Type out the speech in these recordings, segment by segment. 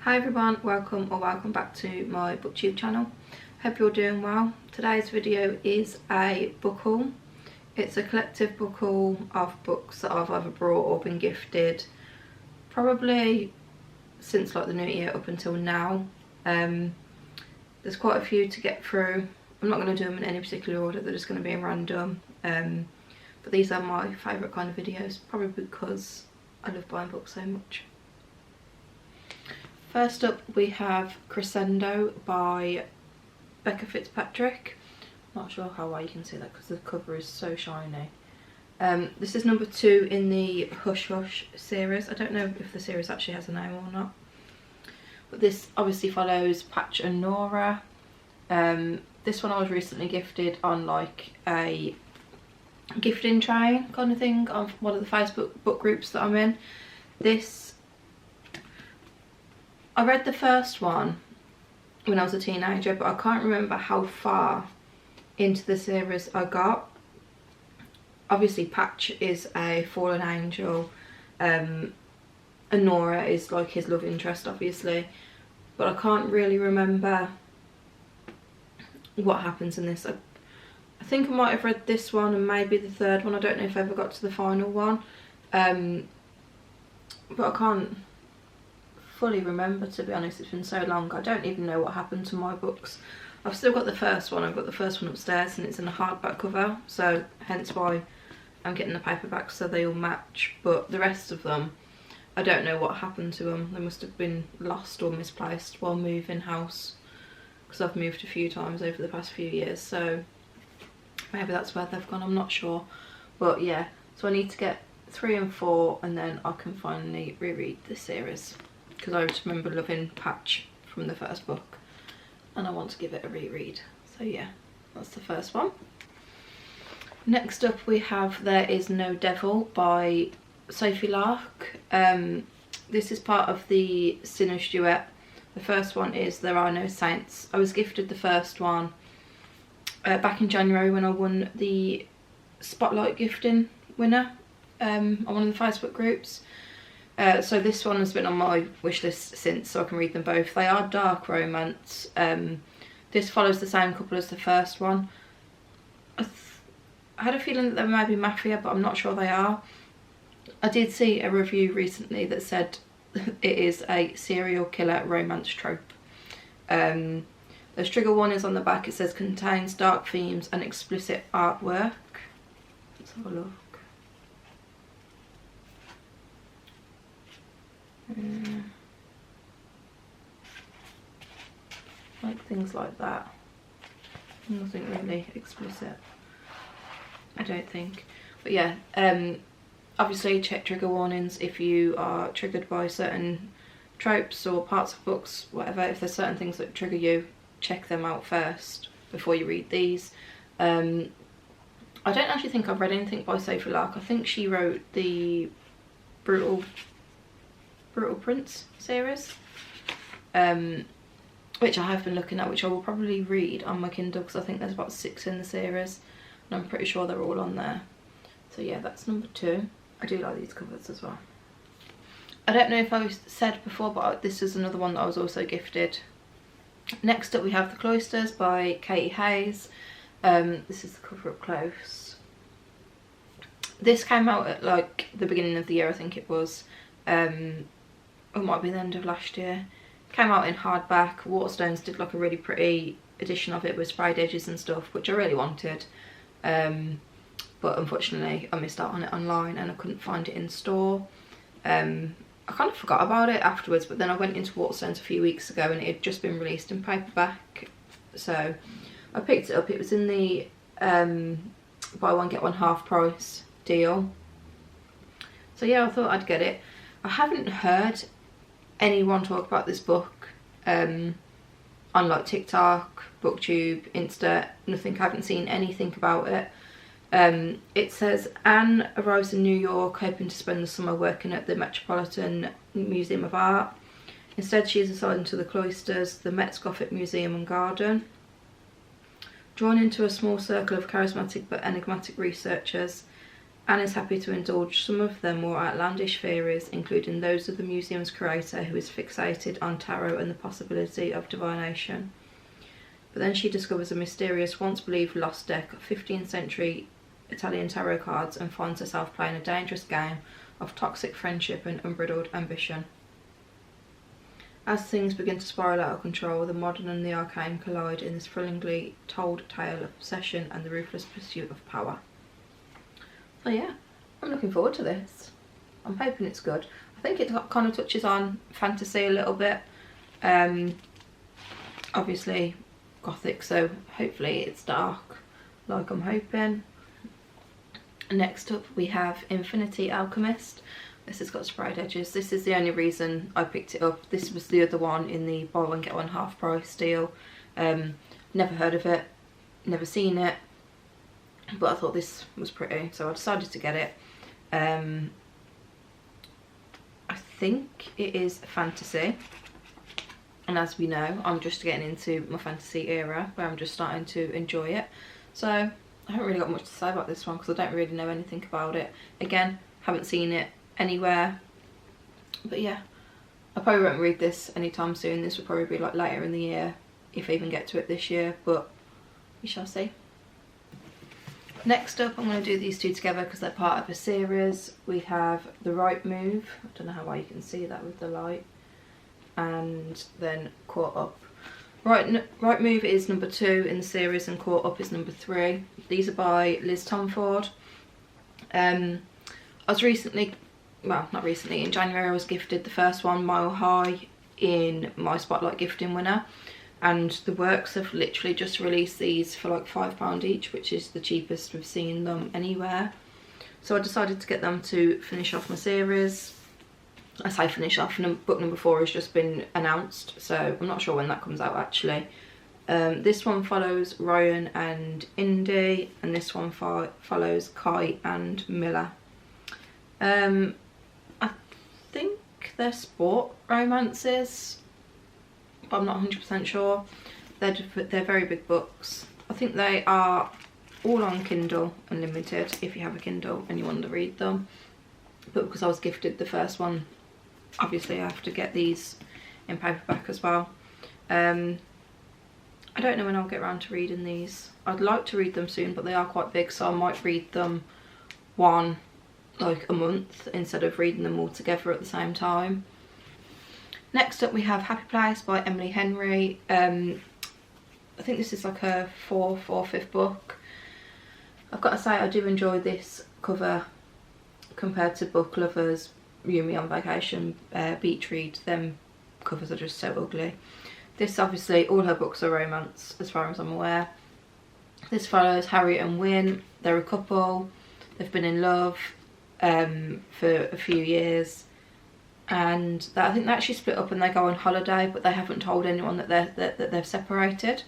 Hi everyone, welcome back to my booktube channel. Hope you're doing well. Today's video is a book haul. It's a collective book haul of books that I've either brought or been gifted probably since like the new year up until now. There's quite a few to get through. I'm not going to do them in any particular order, they're just going to be random. But these are my favourite kind of videos, probably because I love buying books so much. First up we have Crescendo by Becca Fitzpatrick. Not sure how well you can see that because the cover is so shiny. This is number 2 in the Hush Hush series. I don't know if the series actually has a name or not. But this obviously follows Patch and Nora. This one I was recently gifted on like a gifting train kind of thing on one of the Facebook book groups that I'm in. I read the first one when I was a teenager, but I can't remember how far into the series I got. Obviously Patch is a fallen angel, and Nora is like his love interest obviously, but I can't really remember what happens in this. I think I might have read this one and maybe the third one. I don't know if I ever got to the final one, but I can't fully remember, to be honest. It's been so long. I don't even know what happened to my books. I've still got the first one. I've got the first one upstairs and it's in a hardback cover, so hence why I'm getting the paperback so they all match. But the rest of them, I don't know what happened to them. They must have been lost or misplaced while moving house, because I've moved a few times over the past few years, so maybe that's where they've gone, I'm not sure. But yeah, so I need to get 3 and 4 and then I can finally reread this series, because I just remember loving Patch from the first book and I want to give it a reread. So yeah, that's the first one. Next up we have There Is No Devil by Sophie Lark. This is part of the Sinners duet. The first one is There Are No Saints. I was gifted the first one back in January when I won the Spotlight gifting winner on one of the Facebook groups. So this one has been on my wish list since, so I can read them both. They are dark romance. This follows the same couple as the first one. I had a feeling that they might be mafia, but I'm not sure they are. I did see a review recently that said it is a serial killer romance trope. There's trigger warnings on the back. It says contains dark themes and explicit artwork. Let's have a look. Like things like that. Nothing really explicit, I don't think. But yeah, obviously check trigger warnings if you are triggered by certain tropes or parts of books, whatever. If there's certain things that trigger you, check them out first before you read these. I don't actually think I've read anything by Sophie Lark. I think she wrote the Brutal Prince series, which I have been looking at, which I will probably read on my Kindle because I think there's about 6 in the series and I'm pretty sure they're all on there. So yeah, that's number 2. I do like these covers as well. I don't know if I said before, but this is another one that I was also gifted. Next up we have The Cloisters by Katie Hayes. This is the cover up close. This came out at like the beginning of the year, I think it was. It might be the end of last year. Came out in hardback. Waterstones did like a really pretty edition of it with sprayed edges and stuff, which I really wanted. But unfortunately I missed out on it online and I couldn't find it in store. I kind of forgot about it afterwards, but then I went into Waterstones a few weeks ago and it had just been released in paperback, so I picked it up. It was in the buy one get one half price deal, so yeah, I thought I'd get it. I haven't heard anyone talk about this book on like TikTok, booktube, Insta, nothing. I haven't seen anything about it. It says Anne arrives in New York hoping to spend the summer working at the Metropolitan Museum of Art. Instead she is assigned to the Cloisters, the Met's Gothic Museum and Garden. Drawn into a small circle of charismatic but enigmatic researchers, Anne is happy to indulge some of their more outlandish theories, including those of the museum's curator, who is fixated on tarot and the possibility of divination. But then she discovers a mysterious, once-believed lost deck of 15th century Italian tarot cards and finds herself playing a dangerous game of toxic friendship and unbridled ambition. As things begin to spiral out of control, the modern and the arcane collide in this thrillingly told tale of obsession and the ruthless pursuit of power. So yeah, I'm looking forward to this. I'm hoping it's good. I think it kind of touches on fantasy a little bit. Obviously gothic, so hopefully it's dark like I'm hoping. Next up we have Infinity Alchemist. This has got sprayed edges. This is the only reason I picked it up. This was the other one in the buy one get one half price deal. Never heard of it, never seen it, but I thought this was pretty, so I decided to get it. I think it is fantasy, and as we know, I'm just getting into my fantasy era where I'm just starting to enjoy it. So I haven't really got much to say about this one because I don't really know anything about it. Again, haven't seen it anywhere, but yeah, I probably won't read this anytime soon. This will probably be like later in the year, if I even get to it this year, but we shall see. Next up, I'm going to do these two together because they're part of a series. We have The Right Move, I don't know how well you can see that with the light, and then Caught Up. Right Move is number 2 in the series and Caught Up is number 3. These are by Liz Tomford. I was recently, well not recently, in January I was gifted the first one, Mile High, in my Spotlight gifting winner, and the works have literally just released these for like £5 each, which is the cheapest we've seen them anywhere. So I decided to get them to finish off my series. I say finish off, book number 4 has just been announced, so I'm not sure when that comes out actually. This one follows Ryan and Indy, and this one follows Kai and Miller. I think they're sport romances, but I'm not 100% sure. They're very big books. I think they are all on Kindle Unlimited if you have a Kindle and you want to read them. But because I was gifted the first one, obviously I have to get these in paperback as well. I don't know when I'll get around to reading these. I'd like to read them soon, but they are quite big, so I might read them one like a month instead of reading them all together at the same time. Next up we have Happy Place by Emily Henry. I think this is like her 4th or 5th book. I've got to say I do enjoy this cover compared to Book Lovers, You and Me on Vacation, Beach Read. Them covers are just so ugly. This, obviously all her books are romance as far as I'm aware. This follows Harriet and Wynne. They're a couple, they've been in love for a few years, and I think they actually split up and they go on holiday, but they haven't told anyone that they've separated,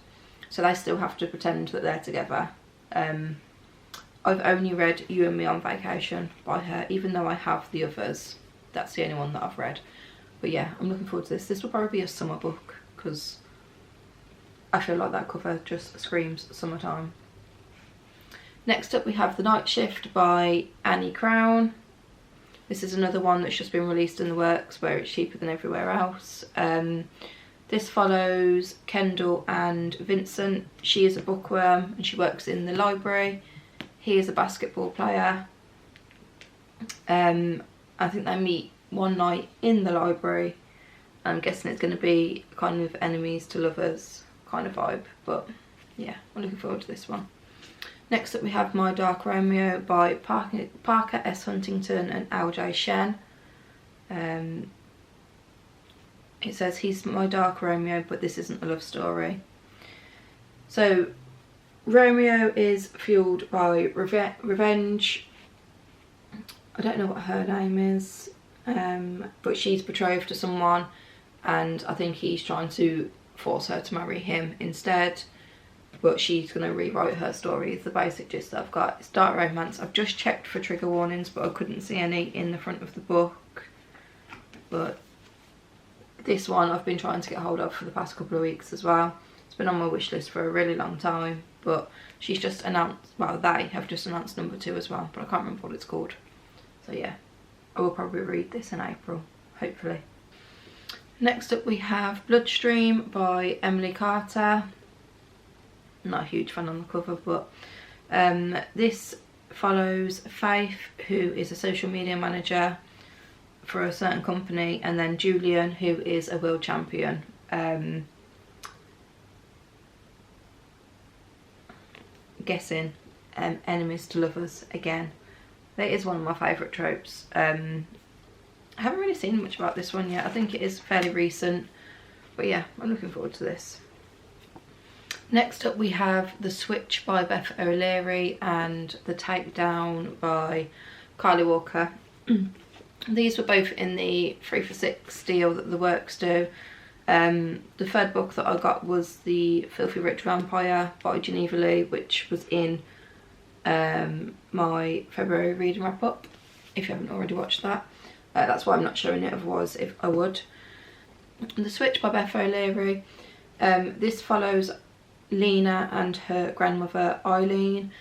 so they still have to pretend that they're together. I've only read You and Me on Vacation by her, even though I have the others. That's the only one that I've read. But yeah, I'm looking forward to this. This will probably be a summer book because I feel like that cover just screams summertime. Next up we have The Night Shift by Annie Crown. This is another one that's just been released in the works where it's cheaper than everywhere else. This follows Kendall and Vincent. She is a bookworm and she works in the library. He is a basketball player. I think they meet one night in the library. I'm guessing it's going to be kind of enemies to lovers kind of vibe, but yeah, I'm looking forward to this one. Next up we have My Dark Romeo by Parker S. Huntington and L.J. Shen. It says he's my dark Romeo, but this isn't a love story. So Romeo is fueled by revenge. I don't know what her name is, but she's betrothed to someone, and I think he's trying to force her to marry him instead, but she's going to rewrite her story. It's the basic gist that I've got. It's dark romance. I've just checked for trigger warnings, but I couldn't see any in the front of the book. But this one I've been trying to get hold of for the past couple of weeks as well. It's been on my wish list for a really long time, but she's just announced, well, they have just announced number 2 as well, but I can't remember what it's called. So yeah, I will probably read this in April, hopefully. Next up we have Bloodstream by Emily Carter. Not a huge fan on the cover, but this follows Faith, who is a social media manager for a certain company, and then Julian, who is a world champion. Guessing enemies to lovers again. That is one of my favourite tropes. I haven't really seen much about this one yet. I think it is fairly recent, but yeah, I'm looking forward to this. Next up we have The Switch by Beth O'Leary and The Takedown by Carly Walker. These were both in the 3 for 6 deal that the Works do. The third book that I got was The Filthy Rich Vampire by Geneva Lee, which was in my February reading wrap up, if you haven't already watched that. That's why I'm not showing it, otherwise if I would. The Switch by Beth O'Leary. This follows Lena and her grandmother Eileen.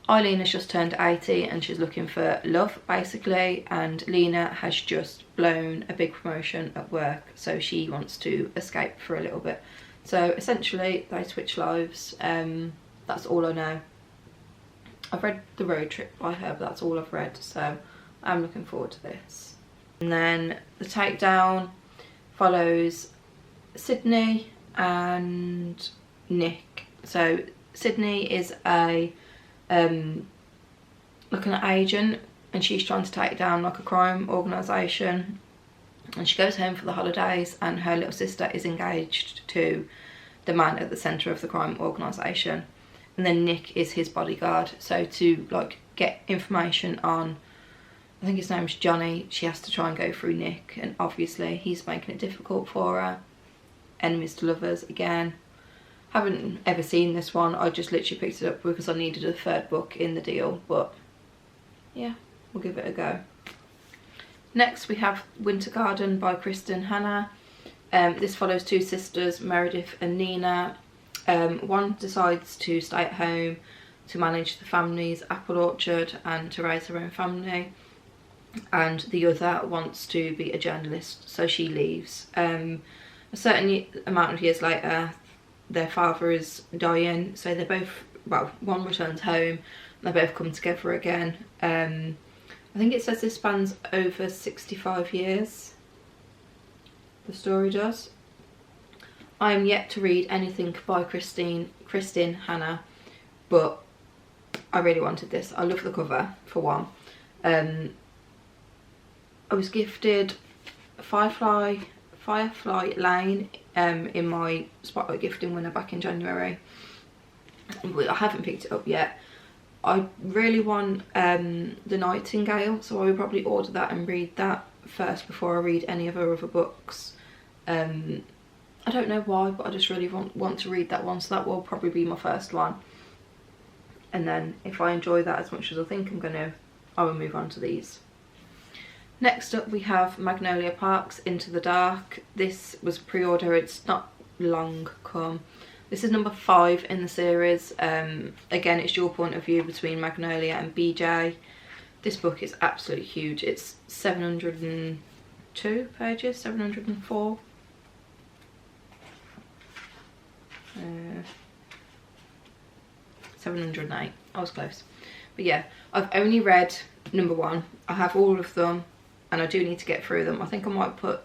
Eileen has just turned 80 and she's looking for love basically, and Lena has just blown a big promotion at work, so she wants to escape for a little bit. So essentially they switch lives. That's all I know. I've read The Road Trip by her, but that's all I've read, so I'm looking forward to this. And then The Takedown follows Sydney and Nick. So Sydney is a like an agent, and she's trying to take down like a crime organisation, and she goes home for the holidays, and her little sister is engaged to the man at the centre of the crime organisation, and then Nick is his bodyguard. So to like get information on, I think his name's Johnny, she has to try and go through Nick, and obviously he's making it difficult for her. Enemies to lovers again. Haven't ever seen this one, I just literally picked it up because I needed a third book in the deal, but yeah, we'll give it a go. Next we have Winter Garden by Kristen Hanna. This follows 2 sisters, Meredith and Nina. One decides to stay at home to manage the family's apple orchard and to raise her own family, and the other wants to be a journalist, so she leaves. A certain amount of years later, their father is dying, so they both, well, one returns home, they both come together again. I think it says this spans over 65 years, the story does. I am yet to read anything by Kristen Hanna, but I really wanted this. I love the cover, for one. I was gifted Firefly Lane in my Spotlight gifting winner back in January. I haven't picked it up yet. I really want The Nightingale, so I will probably order that and read that first before I read any of her other books. I don't know why, but I just really want to read that one, so that will probably be my first one. And then if I enjoy that as much as I think I'm gonna, I will move on to these. Next up we have Magnolia Park's Into the Dark. This was pre-order, it's not long come. This is number 5 in the series. Again, it's your point of view between Magnolia and BJ. This book is absolutely huge. It's 702 pages, 704. 708, I was close. But yeah, I've only read number 1. I have all of them, and I do need to get through them. I think I might put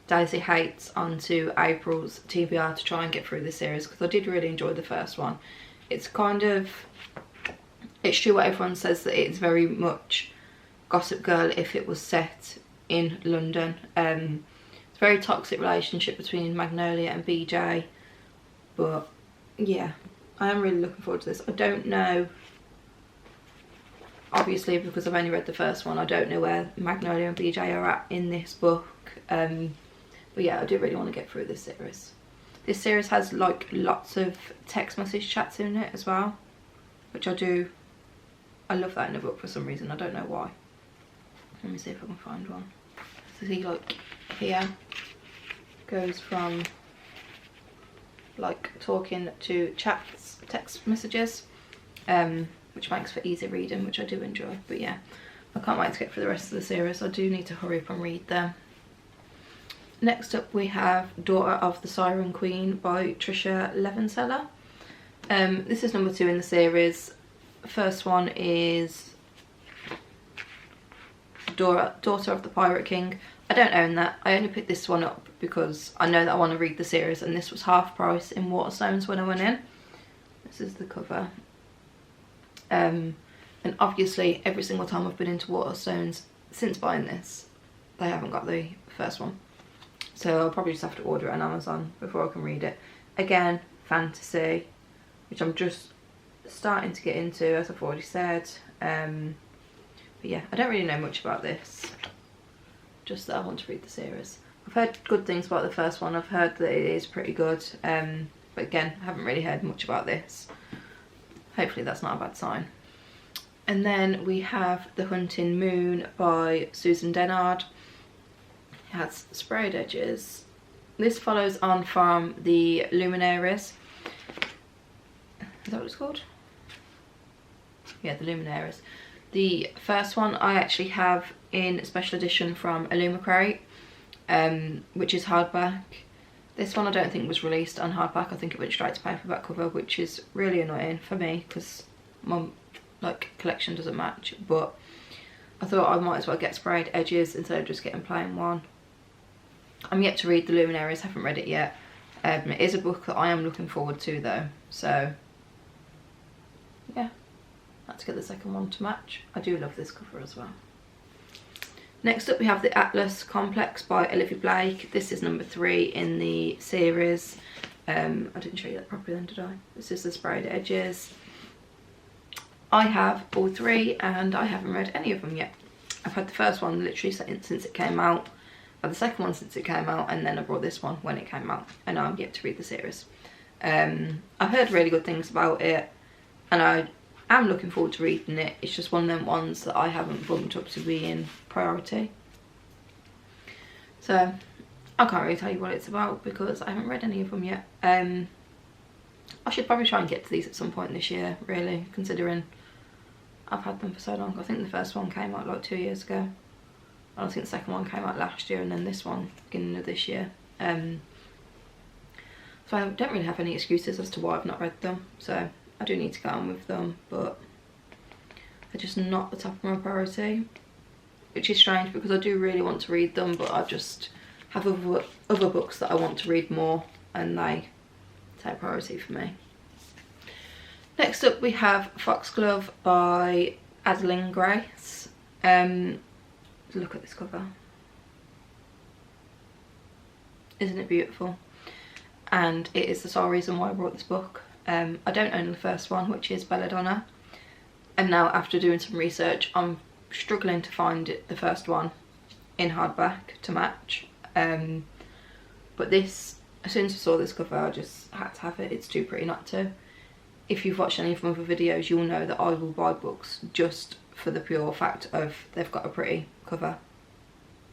Daisy Hates onto April's TBR to try and get through this series, because I did really enjoy the first one. It's kind of, it's true what everyone says, that it's very much Gossip Girl if it was set in London. It's a very toxic relationship between Magnolia and BJ, but yeah, I am really looking forward to this. I don't know, obviously because I've only read the first one, I don't know where Magnolia and BJ are at in this book. But yeah, I do really want to get through this series. This series has like lots of text message chats in it as well, which I love that in a book for some reason, I don't know why. Let me see if I can find one. So see, like here goes from like talking to chats, text messages, which makes for easy reading, which I do enjoy. But yeah, I can't wait to get through the rest of the series. I do need to hurry up and read them. Next up we have Daughter of the Siren Queen by Trisha Levenseller. This is number 2 in the series. The first one is Daughter of the Pirate King. I don't own that. I only picked this one up because I know that I want to read the series, and this was half price in Waterstones when I went in. This is the cover. And obviously every single time I've been into Waterstones since buying this, they haven't got the first one. So I'll probably just have to order it on Amazon before I can read it. Again, fantasy, which I'm just starting to get into, as I've already said. But yeah, I don't really know much about this. Just that I want to read the series. I've heard good things about the first one. I've heard that it is pretty good. But again, I haven't really heard much about this. Hopefully that's not a bad sign. And then we have The Hunting Moon by Susan Dennard. It has sprayed edges. This follows on from the Luminaries. Is that what it's called? Yeah, the Luminaries. The first one I actually have in special edition from Illumicrate, which is hardback. This one I don't think was released on hardback. I think it went straight to paperback cover, which is really annoying for me because my collection doesn't match. But I thought I might as well get sprayed edges instead of just getting plain one. I'm yet to read the Luminaries, haven't read it yet. It is a book that I am looking forward to though, so yeah, let's get the second one to match. I do love this cover as well. Next up we have The Atlas Complex by Olivia Blake. This is number 3 in the series. I didn't show you that properly then, did I? This is the sprayed edges. I have all 3 and I haven't read any of them yet. I've had the first one literally since it came out, the second one since it came out, and then I brought this one when it came out, and I'm yet to read the series. I've heard really good things about it, and I am looking forward to reading it. It's just one of them ones that I haven't bumped up to being priority. So I can't really tell you what it's about because I haven't read any of them yet. I should probably try and get to these at some point this year, really, considering I've had them for so long. I think the first one came out like 2 years ago. I think the second one came out last year, and then this one beginning of this year. So I don't really have any excuses as to why I've not read them. So I do need to get on with them, but they're just not the top of my priority, which is strange because I do really want to read them, but I just have other books that I want to read more, and they take priority for me. Next up we have Foxglove by Adeline Grace. Look at this cover. Isn't it beautiful? And it is the sole reason why I brought this book. I don't own the first one, which is Belladonna, and now after doing some research I'm struggling to find the first one in hardback to match. But this, as soon as I saw this cover, I just had to have it. It's too pretty not to. If you've watched any of my other videos, you'll know that I will buy books just for the pure fact of they've got a pretty cover,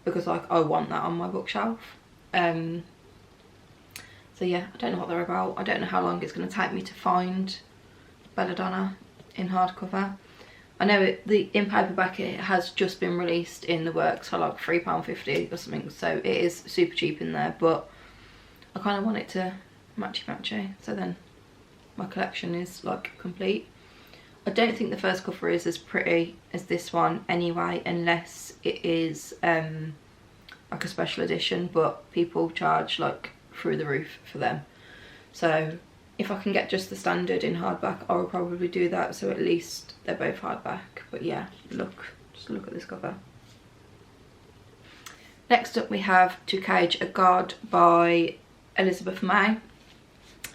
because like I want that on my bookshelf. So yeah, I don't know what they're about. I don't know how long it's going to take me to find Belladonna in hardcover. I know in paperback it has just been released in the works for like £3.50 or something, so it is super cheap in there, but I kind of want it to matchy, so then my collection is like complete. I don't think the first cover is as pretty as this one anyway, unless it is like a special edition, but people charge like through the roof for them. So if I can get just the standard in hardback, I will probably do that, so at least they're both hardback. But yeah, just look at this cover. Next up we have To Cage a God by Elizabeth May.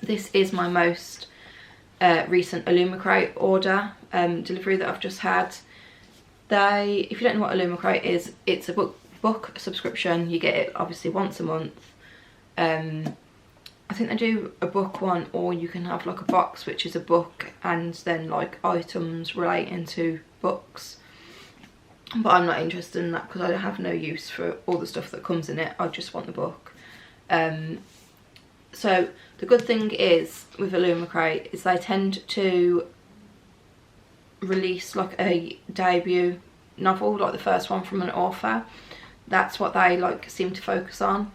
This is my most recent Illumicrate order delivery that I've just had. If you don't know what Illumicrate is, it's a book subscription. You get it obviously once a month. I think they do a book one, or you can have like a box which is a book and then like items relating to books, but I'm not interested in that because I have no use for all the stuff that comes in it. I just want the book. So the good thing is with Illumicrate is they tend to release like a debut novel, like the first one from an author. That's what they like seem to focus on,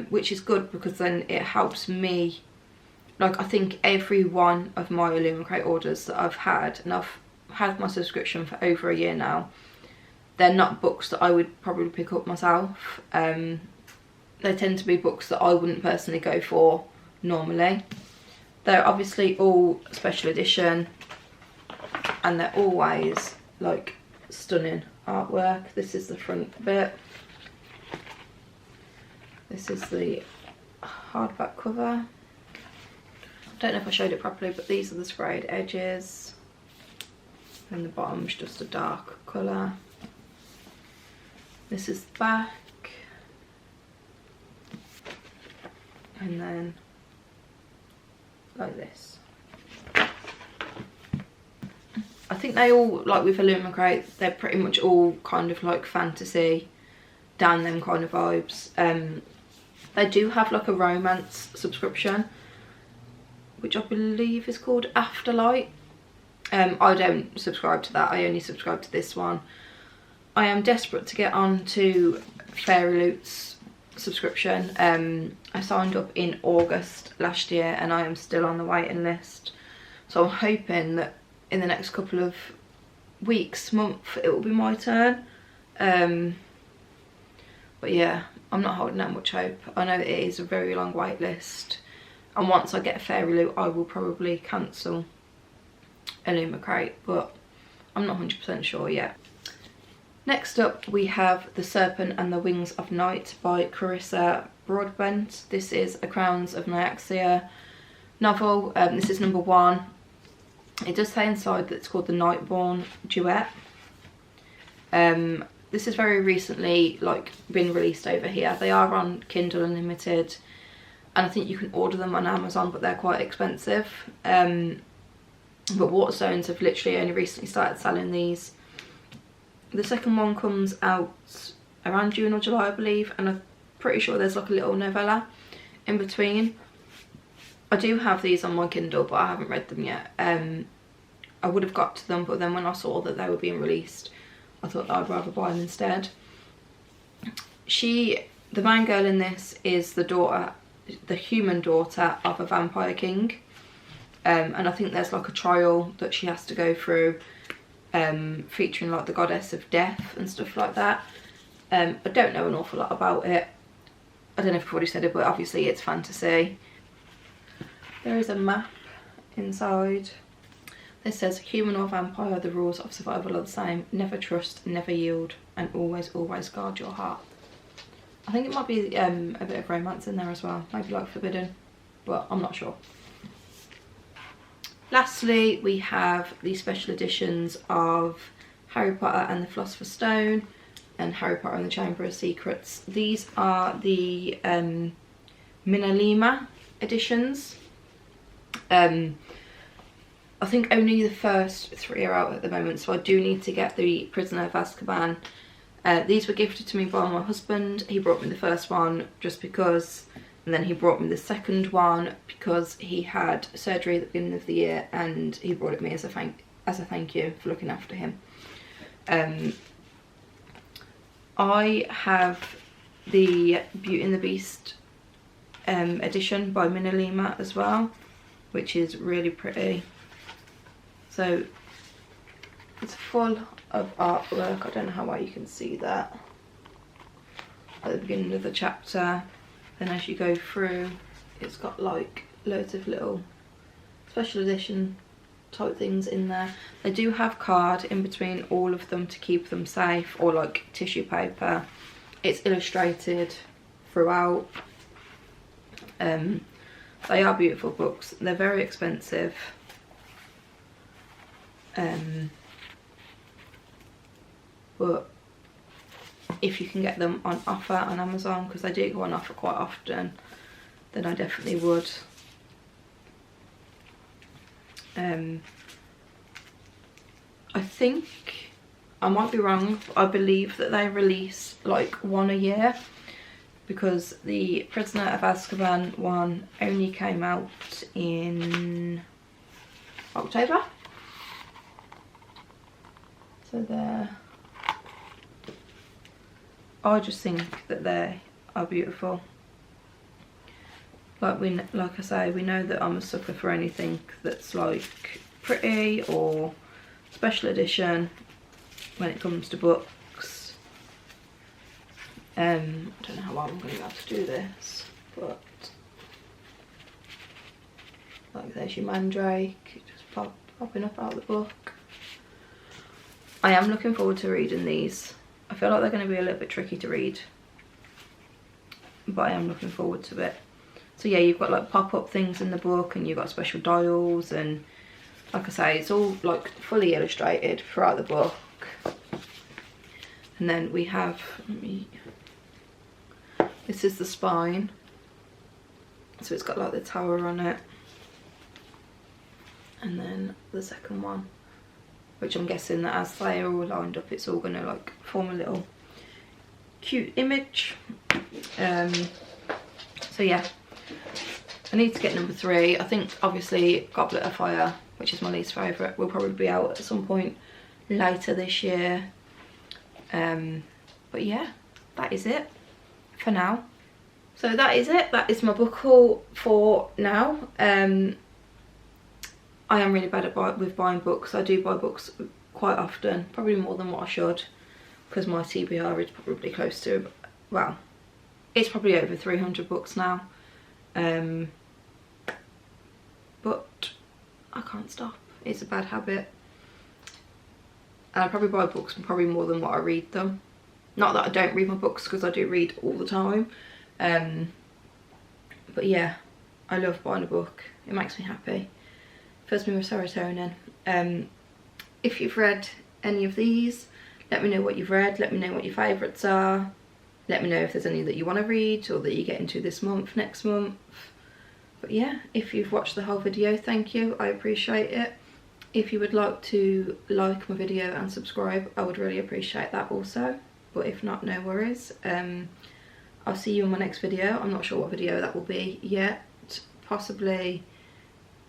which is good because then it helps me. Like I think every one of my Illumicrate orders that I've had, and I've had my subscription for over a year now, they're not books that I would probably pick up myself. They tend to be books that I wouldn't personally go for normally. They're obviously all special edition, and they're always like stunning artwork. This is the front bit. This is the hardback cover. I don't know if I showed it properly, but these are the sprayed edges. And the bottom's just a dark colour. This is the back. And then like this. I think they all, like with Illumicrate, they're pretty much all kind of like fantasy, down them kind of vibes. They do have like a romance subscription, which I believe is called Afterlight. I don't subscribe to that, I only subscribe to this one. I am desperate to get on to Fairy Loot's subscription. I signed up in August last year and I am still on the waiting list. So I'm hoping that in the next couple of weeks, month, it will be my turn. But yeah, I'm not holding out much hope. I know it is a very long wait list. And once I get a Fairy Loot, I will probably cancel Illumicrate, but I'm not 100% sure yet. Next up we have The Serpent and the Wings of Night by Carissa Broadbent. This is a Crowns of Nyaxia novel. This is number 1. It does say inside that it's called the Nightborn Duet. This has very recently like been released over here. They are on Kindle Unlimited, and I think you can order them on Amazon, but they're quite expensive. But Waterstones have literally only recently started selling these. The second one comes out around June or July, I believe, and I'm pretty sure there's like a little novella in between. I do have these on my Kindle, but I haven't read them yet. I would have got to them, but then when I saw that they were being released, I thought I'd rather buy them instead. The main girl in this is the human daughter of a vampire king. And I think there's like a trial that she has to go through, featuring like the goddess of death and stuff like that. I don't know an awful lot about it. I don't know if I've already said it, but obviously it's fantasy. There is a map inside. This says, human or vampire, the rules of survival are the same. Never trust, never yield, and always, always guard your heart. I think it might be a bit of romance in there as well. Maybe like forbidden, but I'm not sure. Lastly, we have the special editions of Harry Potter and the Philosopher's Stone and Harry Potter and the Chamber of Secrets. These are the Minalima editions. I think only the first 3 are out at the moment, so I do need to get the Prisoner of Azkaban. These were gifted to me by my husband. He brought me the first one just because, and then he brought me the second one because he had surgery at the beginning of the year, and he brought it me as a thank you for looking after him. I have the Beauty and the Beast edition by Minalima as well, which is really pretty. So it's full of artwork. I don't know how well you can see that at the beginning of the chapter. Then as you go through, it's got like loads of little special edition type things in there. They do have card in between all of them to keep them safe, or like tissue paper. It's illustrated throughout. They are beautiful books. They're very expensive. But if you can get them on offer on Amazon, because they do go on offer quite often, then I definitely would. I think, I might be wrong, but I believe that they release like one a year. because the Prisoner of Azkaban one only came out in October. So there. I just think that they are beautiful. Like I say, we know that I'm a sucker for anything that's like pretty or special edition when it comes to books. I don't know how well I'm going to be able to do this, but like there's your Mandrake just popping up out of the book. I am looking forward to reading these. I feel like they're going to be a little bit tricky to read, but I am looking forward to it. So yeah, you've got like pop-up things in the book, and you've got special dials, and like I say, it's all like fully illustrated throughout the book. And then we have, this is the spine, so it's got like the tower on it, and then the second one, which I'm guessing that as they are all lined up, it's all gonna like form a little cute image. So yeah, I need to get number 3. I think obviously Goblet of Fire, which is my least favourite, will probably be out at some point later this year. But yeah, that is it for now. So that is it. That is my book haul for now. I am really bad with buying books. I do buy books quite often, probably more than what I should, because my TBR is probably close to, well, it's probably over 300 books now. But I can't stop. It's a bad habit. And I probably buy books probably more than what I read them. Not that I don't read my books, because I do read all the time. But yeah, I love buying a book. It makes me happy. Fills me with serotonin. If you've read any of these, let me know what you've read. Let me know what your favourites are. Let me know if there's any that you want to read or that you get into this month, next month. But yeah, if you've watched the whole video, thank you. I appreciate it. If you would like to like my video and subscribe, I would really appreciate that also. But if not, no worries. I'll see you in my next video. I'm not sure what video that will be yet. Possibly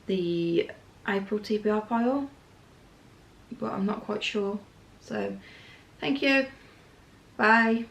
the April TBR pile, but I'm not quite sure. So thank you. Bye.